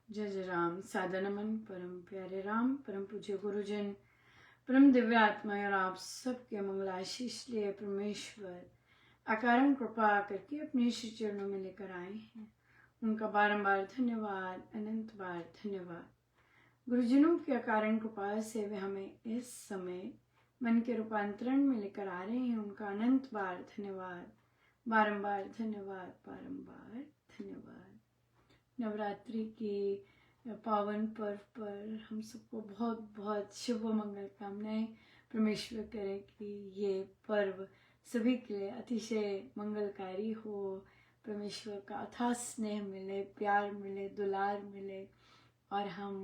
जय जय राम। सादर नमन परम प्यारे राम, परम पूज्य गुरुजन, परम दिव्य आत्मा और आप सबके मंगलाशीष लिए परमेश्वर अकारण कृपा करके अपने श्री चरणों में लेकर आए हैं। उनका बारंबार धन्यवाद, अनंत बार धन्यवाद। गुरुजनों की अकारण कृपा से वे हमें इस समय मन के रूपांतरण में लेकर आ रहे हैं। उनका अनंत बार धन्यवाद, बारंबार धन्यवाद, बारंबार धन्यवाद। नवरात्रि के पावन पर्व पर हम सबको बहुत बहुत शुभ मंगल कामनाएं। परमेश्वर करे कि ये पर्व सभी के लिए अतिशय मंगलकारी हो। परमेश्वर का अथाह स्नेह मिले, प्यार मिले, दुलार मिले और हम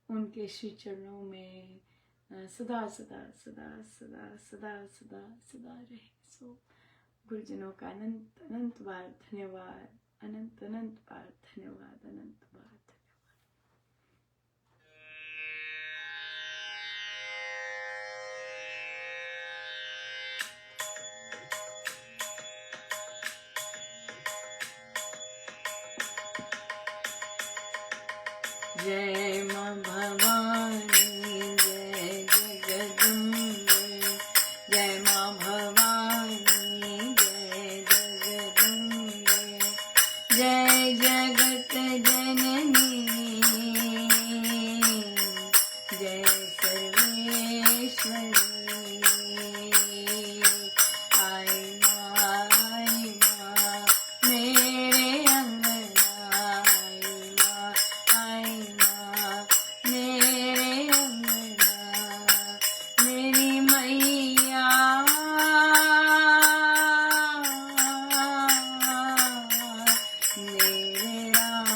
उनके श्री चरणों में सदा सदा सदा सदा सदा सदा सदा रहे। सो गुरुजनों का अनंत अनंत बार धन्यवाद, अनंत अनंत बार धन्यवाद, अनंत बार धन्यवाद। जय मां भवानी, जय जगदम्बे, जय मां भवानी, जय जगदम्बे, जय जगत जननी, जय सर्वेश्वरी। आई माँ मेरे अंगना, आई माँ मेरे अंगना, मेरी मैया मेरे राम।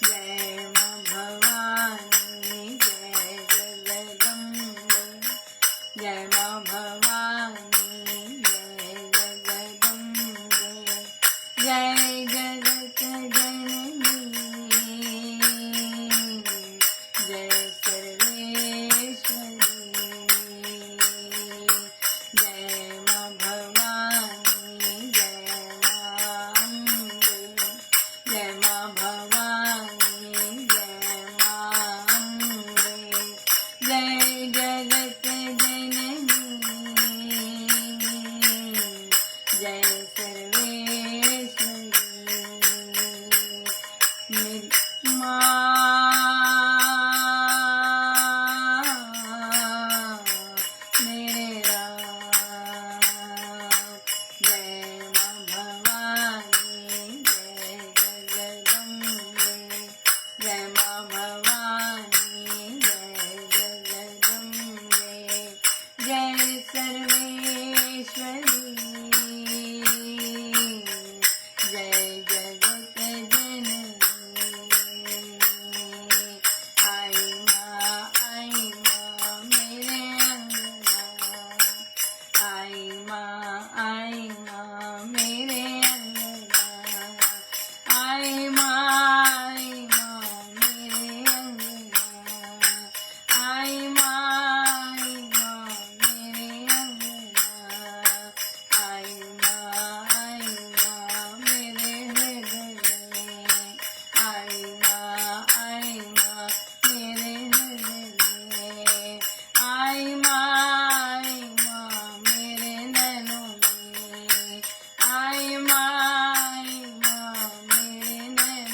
जय माँ भवानी, जय जगदम्बे, जय माँ भवानी, जय जगदम्बे, जय जगत जननी, जय सर्वेश्वरी। जय माँ भवानी, जय माँ अम्बे, जय माँ भवानी, जय माँ अम्बे, जय जगत जननी, जय सर्वेश्वरी। मेरे राम। जय माँ भवानी, जय जगदम्बे, जय माँ भवानी, जय जगदम्बे, जय सर्वेश्वरी। जय जगत जननी। आई माँ मेरे अंगना, आई माँ मेरे अंगना, आई माँ मेरे अंगना, आई माँ मेरे अंगना, आई माँ मेरे हृदय में, आई माँ मेरे हृदय में, आई माँ मेरे नैनों में, आई माँ मेरे नैनों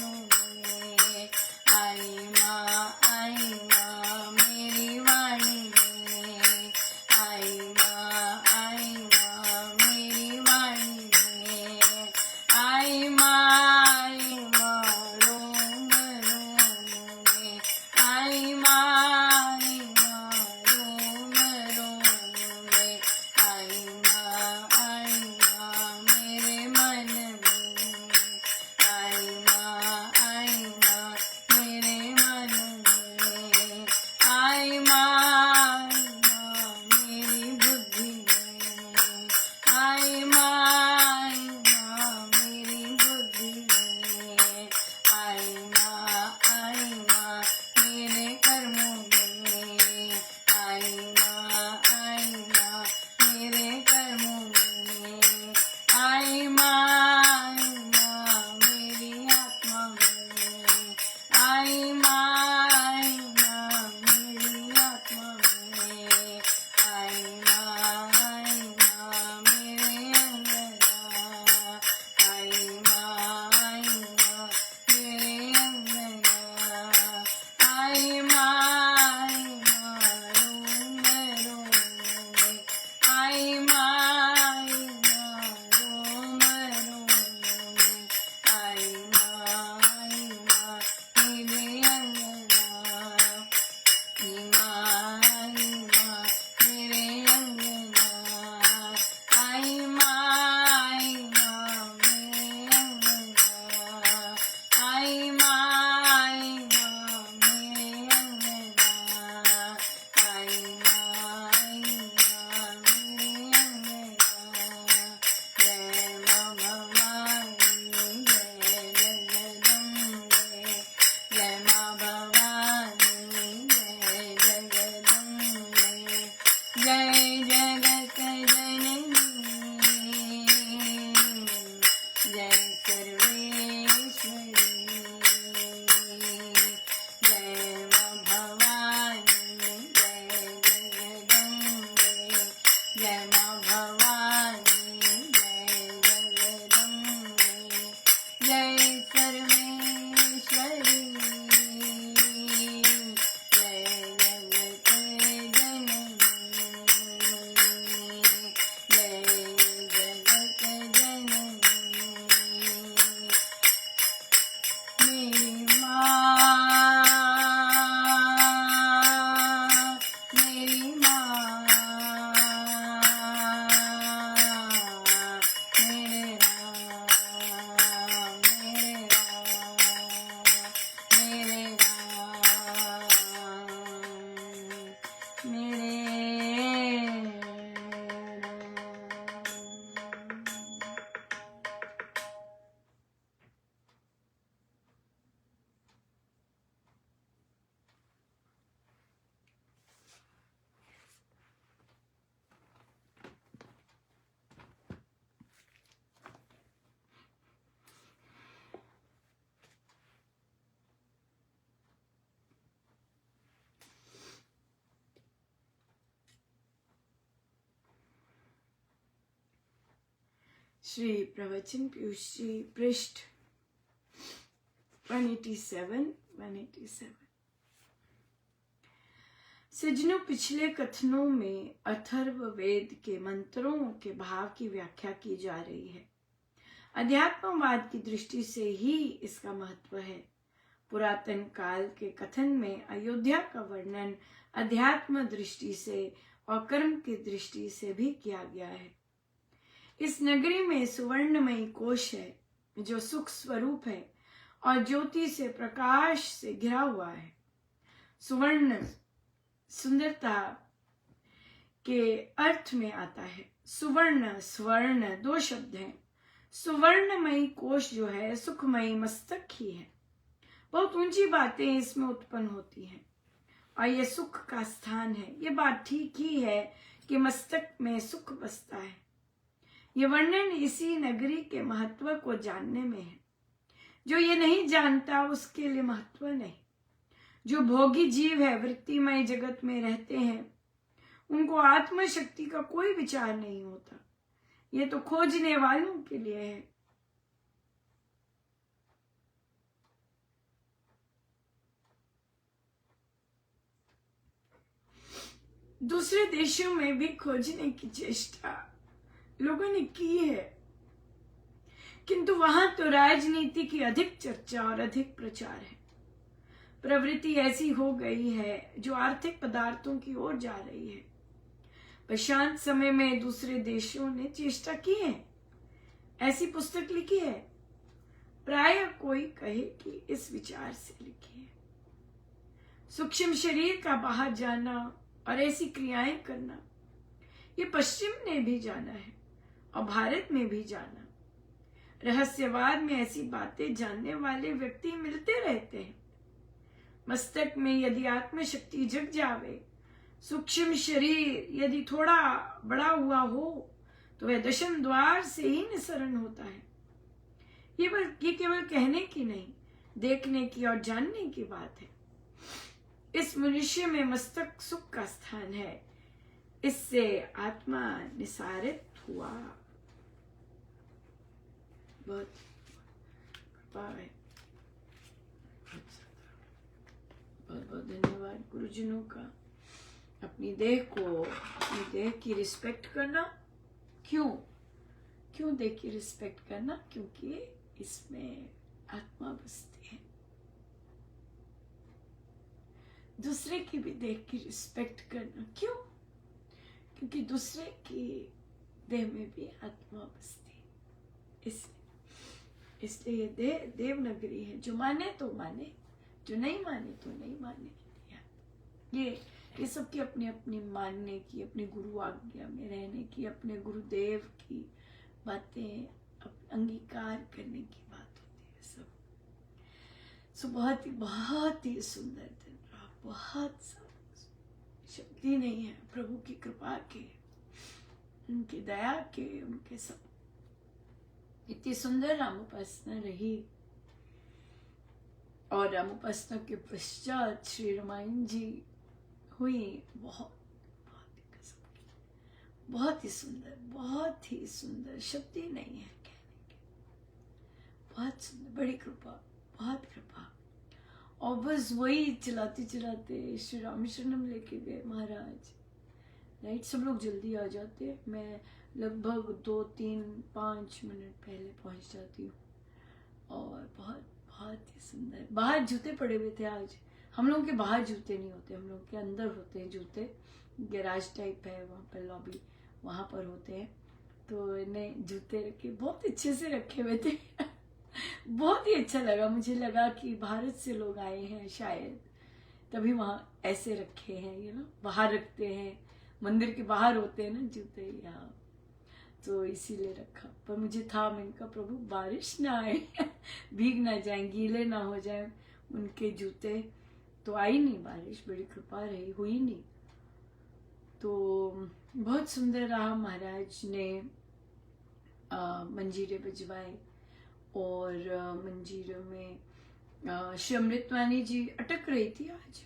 श्री प्रवचन पीयूष जी पृष्ठ 187। सज्जनों, पिछले कथनों में अथर्ववेद के मंत्रों के भाव की व्याख्या की जा रही है। अध्यात्मवाद की दृष्टि से ही इसका महत्व है। पुरातन काल के कथन में अयोध्या का वर्णन अध्यात्म दृष्टि से और कर्म की दृष्टि से भी किया गया है। इस नगरी में सुवर्णमयी कोश है जो सुख स्वरूप है और ज्योति से प्रकाश से घिरा हुआ है। सुवर्ण सुंदरता के अर्थ में आता है। सुवर्ण स्वर्ण दो शब्द हैं। सुवर्णमयी कोश जो है सुखमयी मस्तक ही है। बहुत ऊंची बातें इसमें उत्पन्न होती हैं और यह सुख का स्थान है। ये बात ठीक ही है कि मस्तक में सुख बसता है। ये वर्णन इसी नगरी के महत्व को जानने में है। जो ये नहीं जानता उसके लिए महत्व नहीं। जो भोगी जीव है, वृत्तिमय जगत में रहते हैं, उनको आत्मशक्ति का कोई विचार नहीं होता। ये तो खोजने वालों के लिए है। दूसरे देशों में भी खोजने की चेष्टा लोगों ने की है, किंतु वहां तो राजनीति की अधिक चर्चा और अधिक प्रचार है। प्रवृत्ति ऐसी हो गई है जो आर्थिक पदार्थों की ओर जा रही है। प्रशांत समय में दूसरे देशों ने चेष्टा की है, ऐसी पुस्तक लिखी है। प्राय कोई कहे कि इस विचार से लिखी है। सूक्ष्म शरीर का बाहर जाना और ऐसी क्रियाएं करना, ये पश्चिम ने भी जाना है और भारत में भी जाना। रहस्यवाद में ऐसी बातें जानने वाले व्यक्ति मिलते रहते हैं। मस्तक में यदि आत्मशक्ति जग जावे, सूक्ष्म शरीर यदि थोड़ा बड़ा हुआ हो, तो वह दशम द्वार से ही निसरण होता है। ये केवल कहने की नहीं, देखने की और जानने की बात है। इस मनुष्य में मस्तक सुख का स्थान है। इससे आत्मा निसारित हुआ। बहुत कृपा है। बहुत बहुत धन्यवाद गुरुजनों का। अपनी देह की रिस्पेक्ट करना। क्यों देह की रिस्पेक्ट करना? क्योंकि इसमें आत्मा बसती है। दूसरे की भी देह की रिस्पेक्ट करना। क्यों? क्योंकि दूसरे की देह में भी आत्मा बसती है। इसलिए देह देवनगरी है। जो माने तो माने, जो नहीं माने तो नहीं माने। ये सबकी अपनी अपनी मानने की, अपने गुरु आज्ञा में रहने की, अपने गुरुदेव की बातें अंगीकार करने की बात होती है सब। सो बहुत ही सुंदर दिन रहा। बहुत शब्द ही नहीं है प्रभु की कृपा के, उनकी दया के, उनके सब इतनी सुंदर रामोपासना रही। और रामोपासना के पश्चात श्री रामायण जी हुई। बहुत ही सुंदर शब्द ही नहीं है कहने के। बहुत सुंदर, बड़ी कृपा, बहुत कृपा। और बस वही चलाते चलाते श्री रामशरणम लेके गए महाराज। राइट, सब लोग जल्दी आ जाते, मैं लगभग 2-3-5 मिनट पहले पहुंच जाती हूँ। और बहुत ही सुंदर। बाहर जूते पड़े हुए थे आज। हम लोगों के बाहर जूते नहीं होते, हम लोग के अंदर होते हैं जूते। गैराज टाइप है वहाँ पर, लॉबी, वहाँ पर होते हैं। तो इन्हें जूते रखे, बहुत अच्छे से रखे हुए थे। बहुत ही अच्छा लगा। मुझे लगा कि भारत से लोग आए हैं शायद, तभी वहाँ ऐसे रखे हैं। बाहर रखते हैं, मंदिर के बाहर होते हैं ना जूते यहाँ, तो इसीलिए रखा। पर मुझे था, मैंने कहा प्रभु बारिश ना आए, भीग ना जाए, गीले ना हो जाए उनके जूते। तो आई नहीं बारिश, बड़ी कृपा रही, हुई नहीं। तो बहुत सुंदर रहा। महाराज ने मंजीरे बजवाए और मंजीरों में श्री अमृतवाणी जी अटक रही थी आज,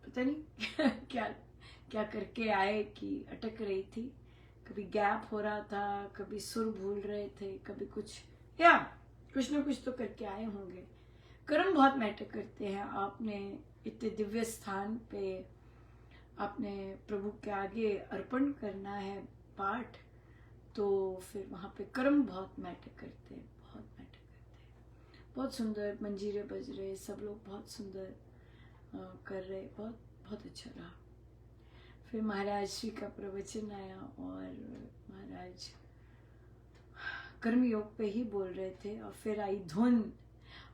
पता नहीं क्या करके आए कि अटक रही थी। कभी गैप हो रहा था, कभी सुर भूल रहे थे, कभी कुछ या कुछ ना कुछ तो करके आए होंगे। कर्म बहुत मैटर करते हैं। आपने इतने दिव्य स्थान पे आपने प्रभु के आगे अर्पण करना है पाठ, तो फिर वहाँ पे कर्म बहुत मैटर करते हैं, बहुत मैटर करते हैं। बहुत सुंदर मंजीरे बज रहे, सब लोग बहुत सुंदर कर रहे, बहुत बहुत अच्छा रहा। फिर महाराज श्री का प्रवचन आया और महाराज कर्म योग पे ही बोल रहे थे और फिर आई धुन।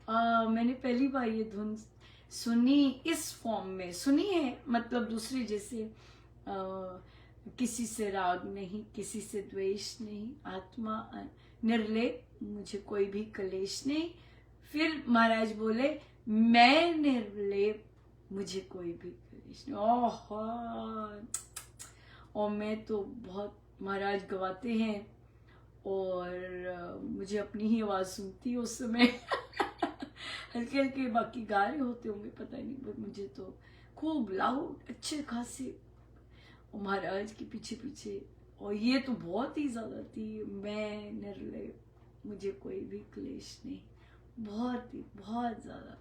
मैंने पहली बार ये धुन सुनी इस फॉर्म में। सुनी है मतलब दूसरे जैसे किसी से राग नहीं, किसी से द्वेष नहीं, आत्मा निर्लेप, मुझे कोई भी कलेश नहीं। फिर महाराज बोले मैं निर्लेप, मुझे कोई भी कलेश नहीं। और मैं तो बहुत, महाराज गवाते हैं और मुझे अपनी ही आवाज सुनती है उस समय हल्के हल्के, बाकी गा रहे होते होंगे पता नहीं, बट मुझे तो खूब लाउड अच्छे खासे और महाराज के पीछे पीछे। और ये तो बहुत ही ज्यादा थी, मैं निर्लय, मुझे कोई भी क्लेश नहीं। बहुत ही बहुत ज्यादा,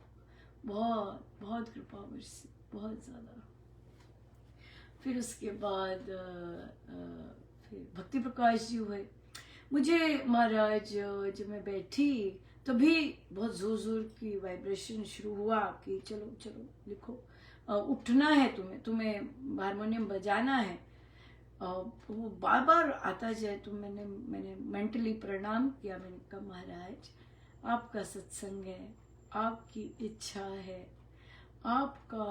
बहुत बहुत कृपा बरसी, बहुत ज्यादा। फिर उसके बाद फिर भक्ति प्रकाश जी हुए। मुझे महाराज जब मैं बैठी तभी बहुत जोर जोर की वाइब्रेशन शुरू हुआ कि चलो चलो लिखो, उठना है तुम्हें, तुम्हें हारमोनियम बजाना है। वो बार बार आता जाए तो मैंने मेंटली प्रणाम किया। मैंने कहा महाराज आपका सत्संग है, आपकी इच्छा है, आपका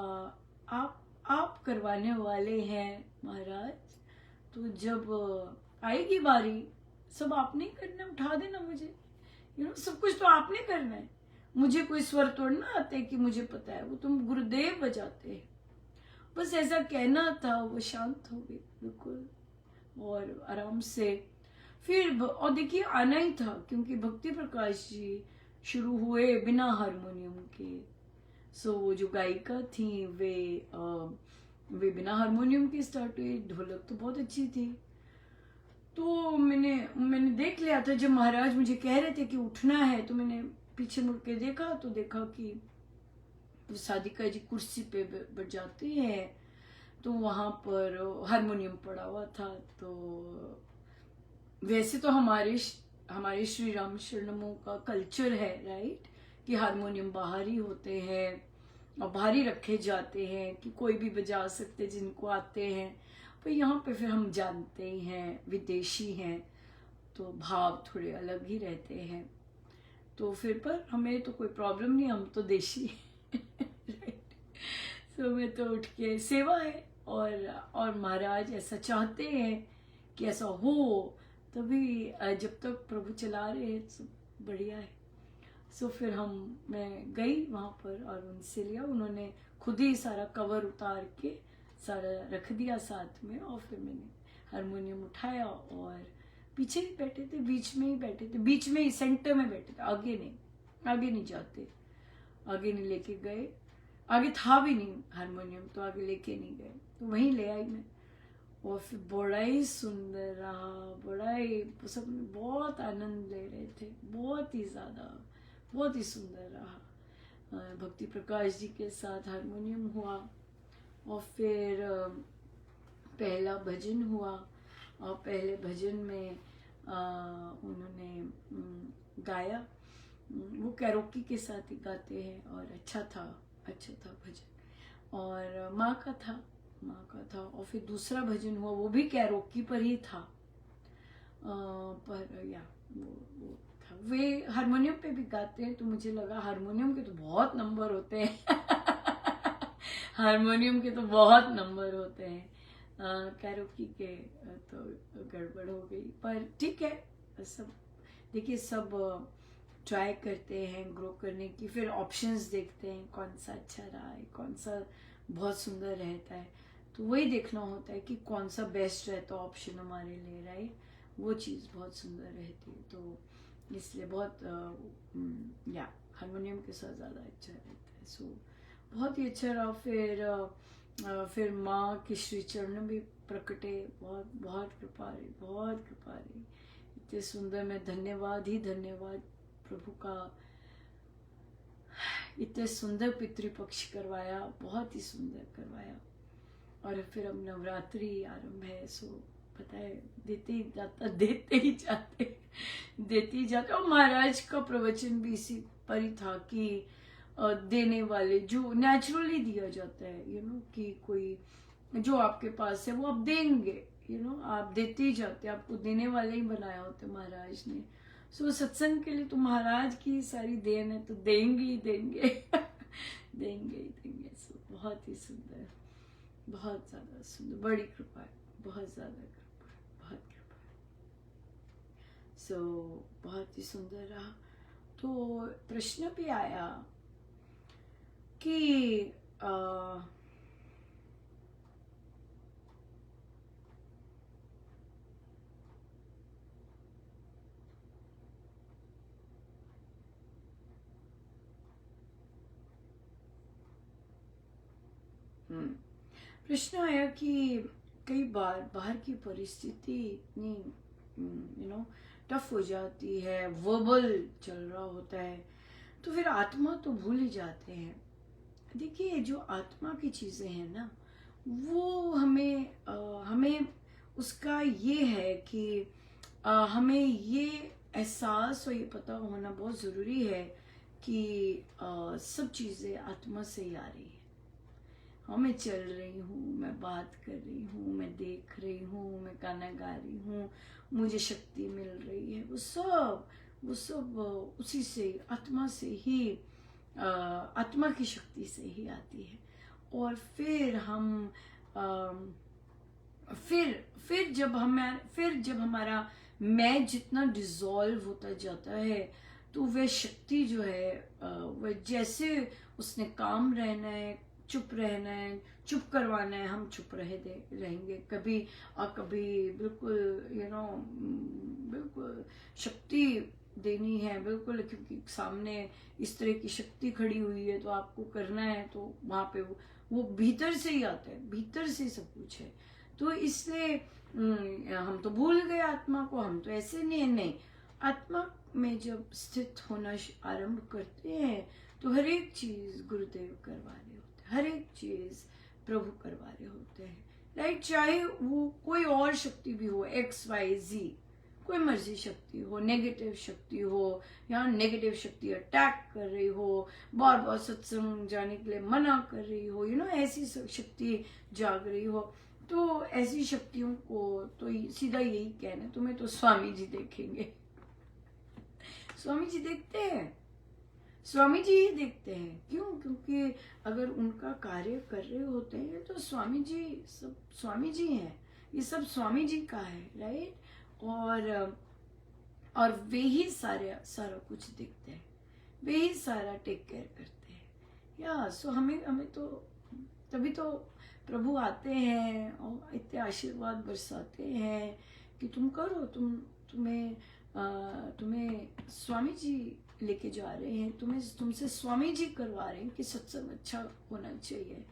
आप करवाने वाले हैं महाराज। तो जब आएगी बारी सब आपने करना, उठा देना मुझे, सब कुछ तो आपने करना है। मुझे कोई स्वर तोड़ना आता है कि मुझे पता है, वो तुम गुरुदेव बजाते हैं। बस ऐसा कहना था। वो शांत हो गई बिल्कुल और आराम से। फिर और देखिए आना ही था क्योंकि भक्ति प्रकाश जी शुरू हुए बिना हारमोनियम के। सो वो जो गायिका थी वे बिना हारमोनियम के स्टार्ट हुई। ढोलक तो बहुत अच्छी थी। तो मैंने देख लिया था जब महाराज मुझे कह रहे थे कि उठना है, तो मैंने पीछे मुड़ के देखा तो देखा कि साधिका जी कुर्सी पे बैठ जाते हैं, तो वहां पर हारमोनियम पड़ा हुआ था। तो वैसे तो हमारे श्री राम शरणमों का कल्चर है राइट, कि हारमोनियम बाहर ही होते हैं और बाहर ही रखे जाते हैं कि कोई भी बजा सकते जिनको आते हैं। पर यहाँ पे फिर हम जानते ही हैं विदेशी हैं तो भाव थोड़े अलग ही रहते हैं। तो फिर पर हमें तो कोई प्रॉब्लम नहीं, हम तो देशी तो मैं तो उठ के सेवा है और महाराज ऐसा चाहते हैं कि ऐसा हो, तभी जब तक प्रभु चला रहे हैं तो बढ़िया है। सो फिर मैं गई वहां पर और उनसे लिया। उन्होंने खुद ही सारा कवर उतार के सारा रख दिया साथ में और फिर मैंने हारमोनियम उठाया और पीछे ही बैठे थे, बीच में ही बैठे थे, बीच में ही सेंटर में बैठे थे, आगे नहीं जाते, आगे नहीं लेके गए। आगे था भी नहीं हारमोनियम तो आगे लेके नहीं गए, तो वहीं ले आई मैं। और फिर बड़ा ही सुंदर रहा, बड़ा ही सब बहुत आनंद ले रहे थे, बहुत ही ज्यादा, बहुत ही सुंदर रहा। भक्ति प्रकाश जी के साथ हारमोनियम हुआ और फिर पहला भजन हुआ और पहले भजन में उन्होंने गाया। वो कैरोकी के साथ ही गाते हैं और अच्छा था भजन। और माँ का था और फिर दूसरा भजन हुआ वो भी कैरोकी पर ही था। पर या वो था। वे हारमोनियम पे भी गाते हैं तो मुझे लगा हारमोनियम के तो बहुत नंबर होते हैं हारमोनियम के तो बहुत नंबर होते हैं, कैरोकी के तो गड़बड़ हो गई। पर ठीक है, सब देखिए सब ट्राई करते हैं ग्रो करने की, फिर ऑप्शंस देखते हैं कौन सा अच्छा रहा है, कौन सा बहुत सुंदर रहता है, तो वही देखना होता है कि कौन सा बेस्ट रहता है ऑप्शन हमारे लिए राइट, वो चीज़ बहुत सुंदर रहती है। तो इसलिए बहुत हारमोनियम के साथ ज़्यादा अच्छा रहता है। सो बहुत ही अच्छा रहा। फिर फिर माँ के श्री चरण भी प्रकटे, बहुत बहुत कृपा रही, बहुत कृपा रही। इतने सुंदर, मैं धन्यवाद ही धन्यवाद प्रभु का, इतने सुंदर पितृपक्ष करवाया, बहुत ही सुंदर करवाया। और फिर अब नवरात्रि आरंभ है, सो पता है देते ही जाता, देते ही जाते, देते ही जाते। और महाराज का प्रवचन भी इसी पर ही था कि देने वाले जो नेचुरली दिया जाता है, यू नो, कि कोई जो आपके पास है वो आप देंगे, यू नो, आप देते ही जाते, आपको देने वाले ही बनाया होते महाराज ने। सो सत्संग के लिए तो महाराज की सारी देन है, तो देंगे ही देंगे देंगे ही देंगे। सो बहुत ही सुंदर, बहुत ज्यादा सुंदर, बड़ी कृपा है, बहुत ज्यादा कृपा है, बहुत कृपा है। सो बहुत ही सुंदर रहा। तो प्रश्न भी आया कि प्रश्न आया कि कई बार बाहर की परिस्थिति इतनी यू नो टफ हो जाती है, वर्बल चल रहा होता है, तो फिर आत्मा तो भूल ही जाते हैं। देखिए, जो आत्मा की चीजें हैं ना, वो हमें उसका ये है कि हमें ये एहसास और ये पता होना बहुत जरूरी है कि सब चीजें आत्मा से ही आ रही है। हाँ, मैं चल रही हूँ, मैं बात कर रही हूँ, मैं देख रही हूँ, मैं गाना गा रही हूँ, मुझे शक्ति मिल रही है, वो सब उसी से, आत्मा से ही, आत्मा की शक्ति से ही आती है। और फिर हम फिर जब हमारा मैं जितना डिसॉल्व होता जाता है, तो वह शक्ति जो है, वह जैसे उसने काम रहना है, चुप रहना है, चुप करवाना है, हम चुप रहेंगे। कभी बिल्कुल यू नो बिल्कुल शक्ति देनी है, बिल्कुल, क्योंकि सामने इस तरह की शक्ति खड़ी हुई है, तो आपको करना है, तो वहां पे वो भीतर से ही आता है, भीतर से सब कुछ है। तो इसलिए हम तो भूल गए आत्मा को, हम तो ऐसे नहीं। आत्मा में जब स्थित होना आरंभ करते हैं, तो हर एक चीज गुरुदेव करवा रहे होते हैं, हर एक चीज प्रभु करवा रहे होते हैं, राइट। चाहे वो कोई और शक्ति भी हो, XYZ, कोई मर्जी शक्ति हो, नेगेटिव शक्ति हो, या नेगेटिव शक्ति अटैक कर रही हो, बार बार सत्संग जाने के लिए मना कर रही हो, यू नो, ऐसी शक्ति जाग रही हो, तो ऐसी शक्तियों को तो सीधा यही कहना है, तुम्हें तो स्वामी जी देखेंगे। स्वामी जी देखते हैं, स्वामी जी ही देखते हैं। क्यों? क्योंकि अगर उनका कार्य कर रहे होते हैं, तो स्वामी जी सब स्वामी जी हैं, ये सब स्वामी जी का है, राइट। और वे ही सारा कुछ देखते हैं, वे ही सारा टेक केयर करते हैं। या सो हमें तो तभी तो प्रभु आते हैं और इतने आशीर्वाद बरसाते हैं कि तुम करो, तुम्हें स्वामी जी लेके जा रहे हैं, तुमसे स्वामी जी करवा रहे हैं कि सत्संग अच्छा होना चाहिए।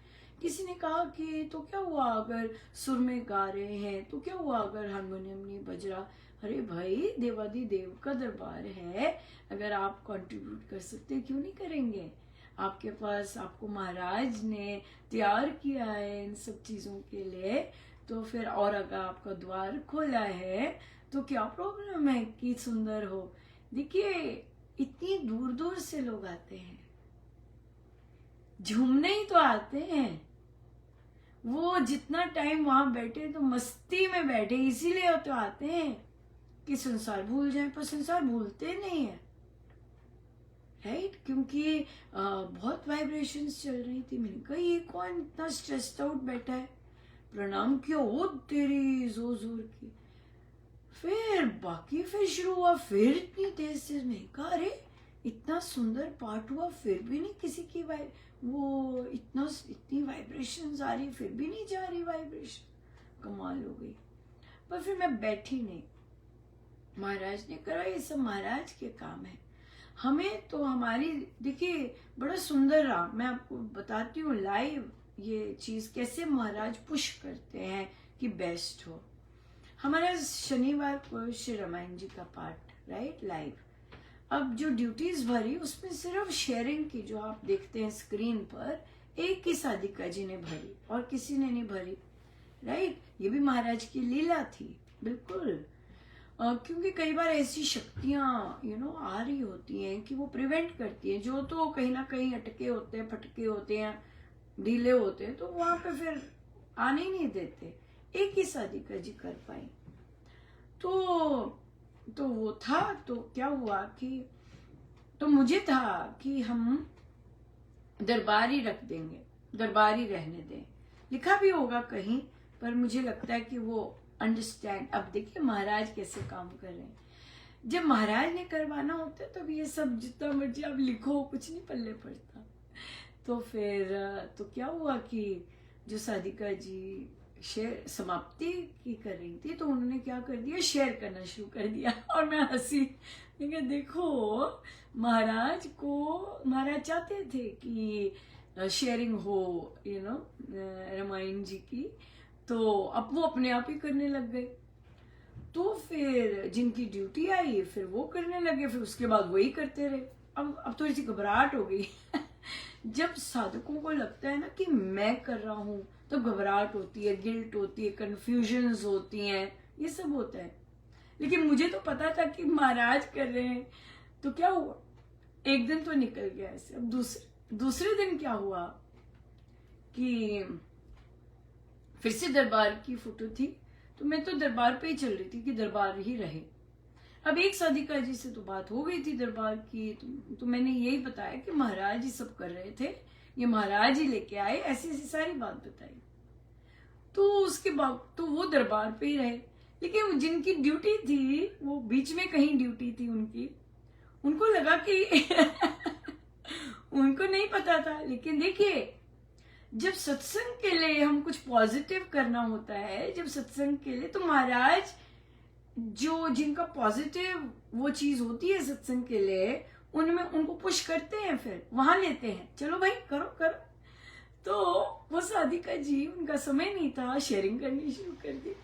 किसी ने कहा कि तो क्या हुआ अगर सुर में गा रहे हैं, तो क्या हुआ अगर हारमोनियम नहीं बज रहा। अरे भाई, देवादी देव का दरबार है, अगर आप कंट्रीब्यूट कर सकते क्यों नहीं करेंगे। आपके पास, आपको महाराज ने तैयार किया है इन सब चीजों के लिए, तो फिर, और अगर आपका द्वार खोला है, तो क्या प्रॉब्लम है कि सुंदर हो। देखिए, इतनी दूर दूर से लोग आते हैं, झूमने ही तो आते हैं। वो जितना टाइम वहां बैठे तो मस्ती में बैठे, इसीलिए तो आते हैं कि संसार भूल जाए, पर संसार भूलते नहीं है, राइट। क्योंकि बहुत वाइब्रेशंस चल रही थी। मैंने कहा ये कौन इतना स्ट्रेस्ड आउट बैठा है, प्रणाम किया, ओ तेरी जोर जोर की। फिर शुरू हुआ, फिर इतनी तेज से। मैंने कहा अरे इतना सुंदर पाठ हुआ, फिर भी नहीं किसी की इतनी वाइब्रेशंस आ रही, फिर भी नहीं जा रही वाइब्रेशन। कमाल हो गई। पर फिर मैं बैठी नहीं, महाराज ने करा, ये सब महाराज के काम है। हमें तो हमारी, देखिए, बड़ा सुंदर रहा। मैं आपको बताती हूँ, लाइव ये चीज कैसे महाराज पुश करते हैं कि बेस्ट हो। हमारा शनिवार को श्री रामायण जी का पाठ, राइट, लाइव। अब जो ड्यूटीज भरी उसमें सिर्फ शेयरिंग की, जो आप देखते हैं स्क्रीन पर, एक ही साधिका जी ने भरी और किसी ने नहीं भरी, राइट। ये भी महाराज की लीला थी, बिल्कुल। क्योंकि कई बार ऐसी शक्तियां आ रही होती हैं कि वो प्रिवेंट करती हैं, जो तो कहीं ना कहीं अटके होते हैं, फटके होते हैं, ढीले होते हैं, तो वहां पे फिर आने ही नहीं देते। एक ही साधिका जी कर पाई। तो वो था, तो क्या हुआ कि तो मुझे था कि हम दरबार ही रख देंगे, दरबार ही रहने दें। लिखा भी होगा कहीं, पर मुझे लगता है कि वो अंडरस्टैंड। अब देखिए महाराज कैसे काम कर रहे हैं। जब महाराज ने करवाना होता है तब ये सब जितना मर्जी आप लिखो कुछ नहीं पल्ले पड़ता। तो फिर तो क्या हुआ कि जो साधिका जी शेयर समाप्ति की कर रही थी, तो उन्होंने क्या कर दिया, शेयर करना शुरू कर दिया। और मैं हंसी, लेकिन देखो महाराज चाहते थे कि शेयरिंग हो रामायण जी की, तो अब वो अपने आप ही करने लग गए। तो फिर जिनकी ड्यूटी आई फिर वो करने लगे, फिर उसके बाद वही करते रहे। अब थोड़ी सी घबराहट हो गई। जब साधकों को लगता है ना कि मैं कर रहा हूं, तो घबराहट होती है, गिल्ट होती है, कंफ्यूजन्स होती हैं, ये सब होता है। लेकिन मुझे तो पता था कि महाराज कर रहे हैं। तो क्या हुआ, एक दिन तो निकल गया ऐसे। अब दूसरे दिन क्या हुआ कि फिर से दरबार की फोटो थी, तो मैं तो दरबार पे ही चल रही थी कि दरबार ही रहे। अब एक साधिका जी से तो बात हो गई थी दरबार की, तो मैंने यही बताया कि महाराज ही सब कर रहे थे, ये महाराज ही लेके आए, ऐसी ऐसी सारी बात बताई। तो उसके बाद तो वो दरबार पे ही रहे। लेकिन जिनकी ड्यूटी थी, वो बीच में कहीं ड्यूटी थी उनकी, उनको लगा कि उनको नहीं पता था। लेकिन देखिए, जब सत्संग के लिए हम कुछ पॉजिटिव करना होता है, जब सत्संग के लिए, तो महाराज जो जिनका पॉजिटिव वो चीज होती है सत्संग के लिए, उनमें उनको पुश करते हैं, फिर वहां लेते हैं, चलो भाई करो करो। तो वो साधिका जी, उनका समय नहीं था, शेयरिंग करनी शुरू कर दी।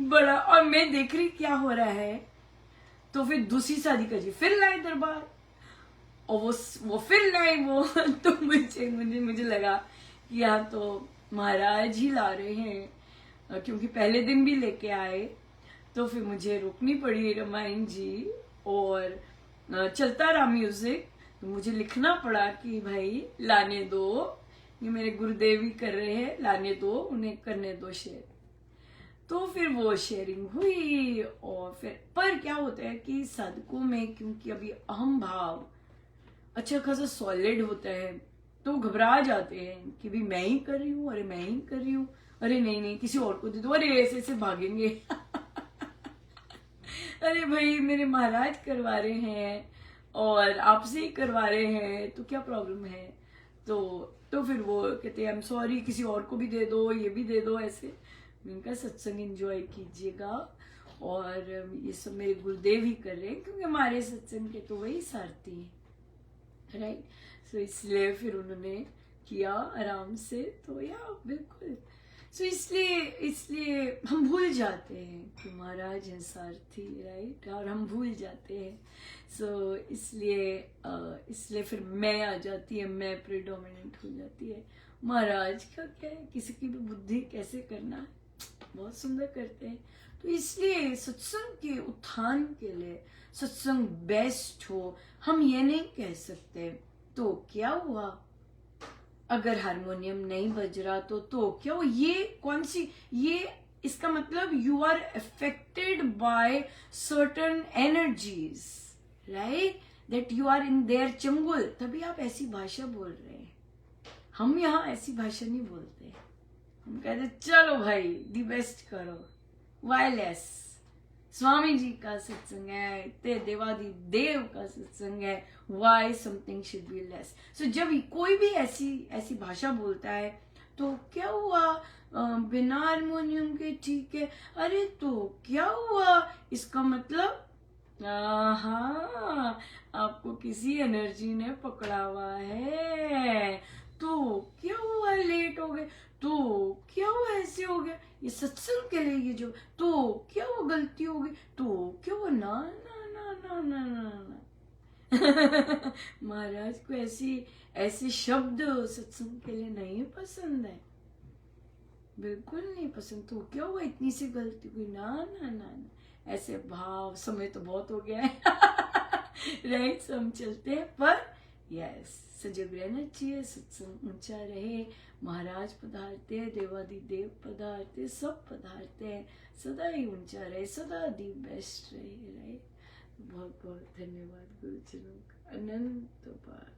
बड़ा। और मैं देख रही क्या हो रहा है। तो फिर दूसरी साधिका जी फिर लाए दरबार, और वो फिर लाए वो। तो मुझे लगा कि यार तो महाराज ही ला रहे हैं, क्योंकि पहले दिन भी लेके आए। तो फिर मुझे रोकनी पड़ी रामायण जी, और चलता रहा म्यूजिक। तो मुझे लिखना पड़ा कि भाई लाने दो, ये मेरे गुरुदेव ही कर रहे हैं, लाने दो, उन्हें करने दो शेयर। तो फिर वो शेयरिंग हुई। और फिर पर क्या होता है कि साधकों में क्योंकि अभी अहम भाव अच्छा खासा सॉलिड होता है, तो घबरा जाते हैं कि भी मैं ही कर रही हूँ, अरे मैं ही कर रही हूँ, अरे नहीं नहीं किसी और को दे दो, अरे ऐसे ऐसे भागेंगे। अरे भाई मेरे महाराज करवा रहे हैं और आपसे ही करवा रहे हैं, तो क्या प्रॉब्लम है। तो फिर वो कहते हैं आई एम सॉरी, किसी और को भी दे दो, ये भी दे दो, ऐसे। इनका सत्संग एंजॉय कीजिएगा, और ये सब मेरे गुरुदेव ही कर रहे हैं, क्योंकि हमारे सत्संग के तो वही सारथी है, राइट। सो इसलिए फिर उन्होंने किया आराम से, तो या बिल्कुल। सो इसलिए हम भूल जाते हैं कि महाराज हैं सारथी, राइट, और हम भूल जाते हैं। सो इसलिए फिर मैं आ जाती है, मैं प्रिडोमिनेंट हो जाती है। महाराज का क्या है, किसी की भी बुद्धि कैसे करना है, बहुत सुंदर करते हैं। तो इसलिए सत्संग के उत्थान के लिए सत्संग बेस्ट हो, हम ये नहीं कह सकते। तो क्या हुआ, अगर हारमोनियम नहीं बज रहा तो क्या हुआ, ये कौन सी, ये इसका मतलब you are affected by certain energies, right, that you are in their चंगुल, तभी आप ऐसी भाषा बोल रहे हैं। हम यहाँ ऐसी भाषा नहीं बोलते, हम कहते चलो भाई दी बेस्ट करो, वायलेस। स्वामी जी का सत्संग है, ते देवादि देव का सत्संग है, why something should be less. So जब कोई भी ऐसी भाषा बोलता है, तो क्या हुआ, बिना हारमोनियम के ठीक है, अरे तो क्या हुआ, इसका मतलब हाँ आपको किसी एनर्जी ने पकड़ा हुआ है। तो क्या हुआ, कैसे हो गया, ये सत्संग के लिए ये जो, तो क्या वो गलती हो गई, तो क्या वो, ना ना ना ना ना ना ना महाराज को ऐसे शब्द सत्संग के लिए नहीं पसंद है, बिल्कुल नहीं पसंद। तो क्या हुआ, इतनी सी गलती हुई, ना ना ना ना, ऐसे भाव। समय तो बहुत हो गया है राइट, हम चलते हैं, पर यस सजग रहना चाहिए, सत्संग ऊंचा रहे। महाराज पधारते हैं, देवादिदेव पधारते, सब पधारते हैं, सदा ही ऊंचा रहे, सदा दी बेस्ट रहे। राइट, बहुत बहुत धन्यवाद गुरुजनों का, अनंत बार।